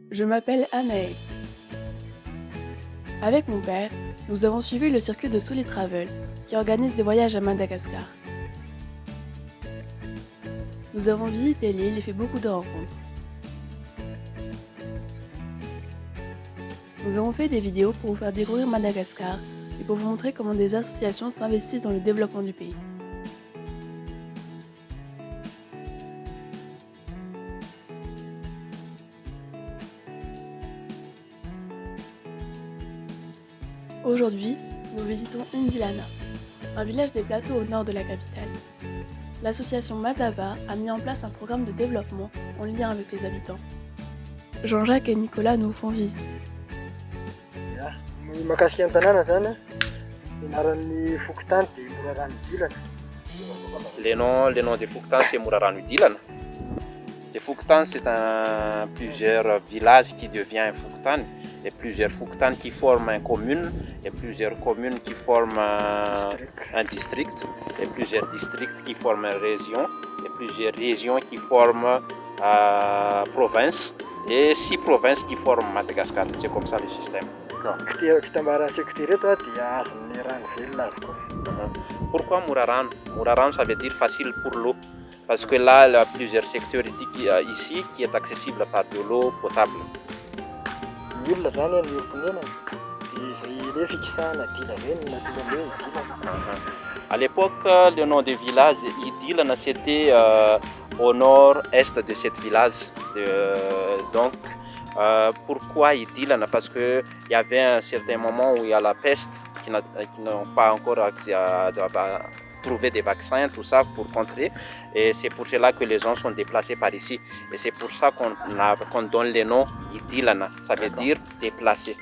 Je m'appelle Anaël. Avec mon père, nous avons suivi le circuit de Souli Travel, qui organise des voyages à Madagascar. Nous avons visité l'île et fait beaucoup de rencontres. Nous avons fait des vidéos pour vous faire découvrir Madagascar et pour vous montrer comment des associations s'investissent dans le développement du pays. Aujourd'hui, nous visitons Indilana, un village des plateaux au nord de la capitale. L'association Mazava a mis en place un programme de développement en lien avec les habitants. Jean-Jacques et Nicolas nous font visite. Mahakasika ny tanàna zany ianaran'ny Fokotany dia Morarano Idilana. Le nom de Fokotany c'est Morarano Idilana. De Fokotany c'est plusieurs villages qui deviennent un Fokotany et plusieurs Fokotany qui forment une commune et plusieurs communes qui forment un district et plusieurs districts qui forment une région et plusieurs régions qui forment province et 6 provinces qui forment Madagascar. C'est comme ça le système. Fitambaran'ny secteur eto dia azon'ny rano velona avokoa. Pourquoi Morarano? Morarano ça veut dire facile pour l'eau. Parce que là, il y a plusieurs secteurs ici qui est accessible par de l'eau potable. Ny olona zany ny mponenana dia izay ilay fikisahana Dila ireny no natongany hoe Idilana. À l'époque, le nom du village Idilana c'était au nord-est de ce village. Pourquoi Idilana? Parce qu'il y avait un certain moment où il y a la peste qui n'ont pas encore trouvé des vaccins, tout ça pour contrer. Et c'est pour cela que les gens sont déplacés par ici. Et c'est pour ça qu'on donne le nom Idilana. Ça veut dire déplacé.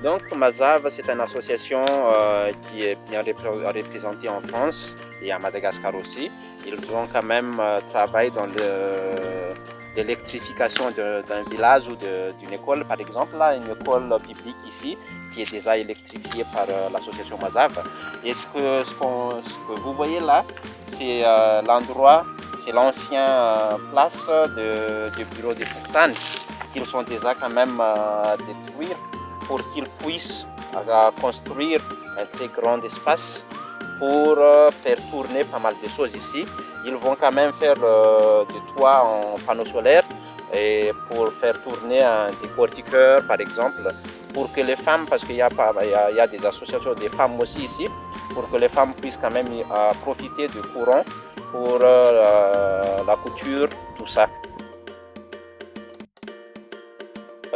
Donc Mazava, c'est une association qui est bien représentée en France et à Madagascar aussi. Ils ont quand même travaillé dans l'électrification d'un village ou d'une école, par exemple, là, une école publique ici qui est déjà électrifiée par l'association Mazava. Et ce que vous voyez là, c'est l'endroit, c'est l'ancienne place du bureau des Fokotany qu'ils sont déjà quand même détruits pour qu'ils puissent construire un très grand espace pour faire tourner pas mal de choses ici. Ils vont quand même faire du toit en panneaux solaires et pour faire tourner un décortiqueur par exemple, pour que les femmes, parce qu'il y a des associations des femmes aussi ici, pour que les femmes puissent quand même profiter du courant pour la couture, tout ça.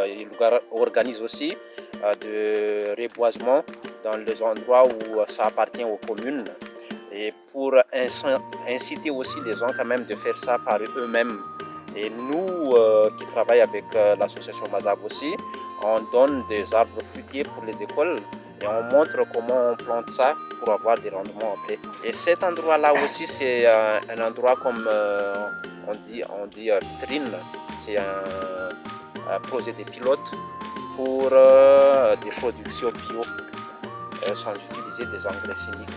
Il organise aussi de reboisement dans les endroits où ça appartient aux communes et pour inciter aussi les gens quand même de faire ça par eux-mêmes. Et nous qui travaillons avec l'association Mazava aussi, on donne des arbres fruitiers pour les écoles et on montre comment on plante ça pour avoir des rendements après. Et cet endroit-là aussi, c'est un endroit comme on dit vitrine, c'est un projet de pilote pour des productions bio sans utiliser des engrais chimiques.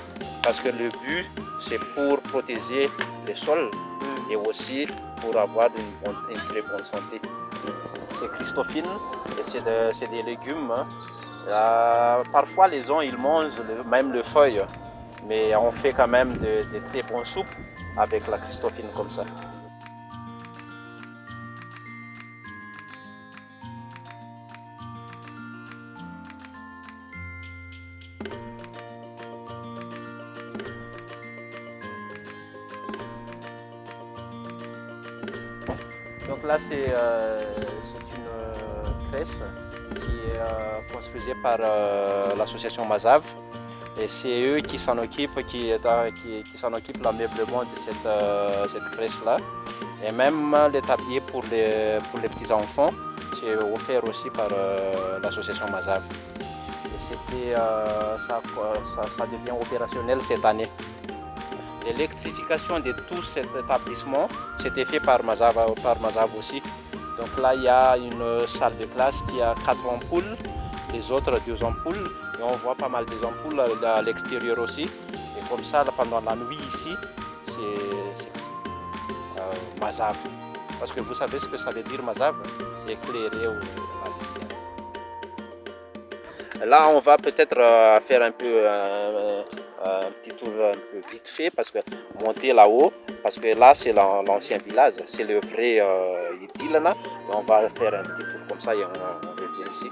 Parce que le but, c'est pour protéger les sols et aussi pour avoir une très bonne santé. C'est Christophine et c'est des légumes. Parfois les gens ils mangent même les feuilles, mais on fait quand même de très bonnes soupes avec la Christophine comme ça. Donc là c'est une crèche qui est construite par l'association Mazava et c'est eux qui s'en occupent, qui s'en occupent l'ameublement de cette crèche là. Et même les tabliers pour les petits enfants, c'est offert aussi par l'association Mazava. Et ça devient opérationnel cette année. L'électrification de tout cet établissement, c'était fait par Mazava aussi. Donc là, il y a une salle de classe qui a 4 ampoules, les autres 2 ampoules, et on voit pas mal des ampoules à l'extérieur aussi. Et comme ça, pendant la nuit ici, c'est Mazava. Parce que vous savez ce que ça veut dire Mazave, éclairer ou la lumière. Là, on va peut-être faire un peu un petit tour un peu vite fait parce que monter là-haut, parce que là c'est l'ancien village, c'est le vrai Itilana. On va faire un petit tour comme ça et on revient ici.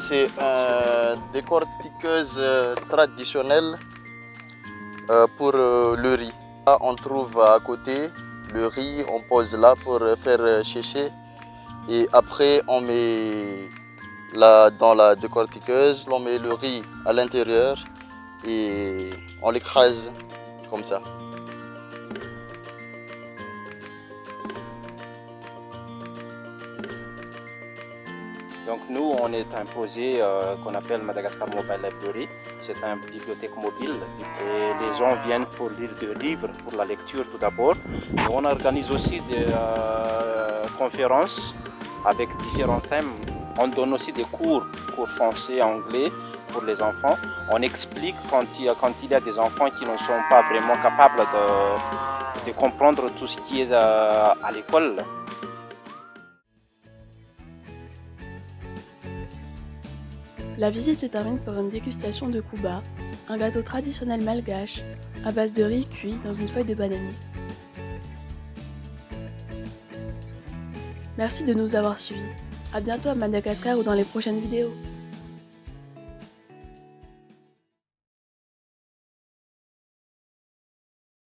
C'est une décortiqueuse traditionnelle pour le riz. Là, on trouve à côté le riz, on pose là pour faire sécher. Et après, on met dans la décortiqueuse, on met le riz à l'intérieur et on l'écrase comme ça. Donc nous, on est un projet qu'on appelle Madagascar Mobile Library. C'est une bibliothèque mobile et les gens viennent pour lire des livres, pour la lecture tout d'abord. Et on organise aussi des conférences avec différents thèmes. On donne aussi des cours français, anglais pour les enfants. On explique quand il y a des enfants qui ne sont pas vraiment capables de comprendre tout ce qui est à l'école. La visite se termine par une dégustation de kuba, un gâteau traditionnel malgache à base de riz cuit dans une feuille de bananier. Merci de nous avoir suivis. À bientôt à Madagascar ou dans les prochaines vidéos.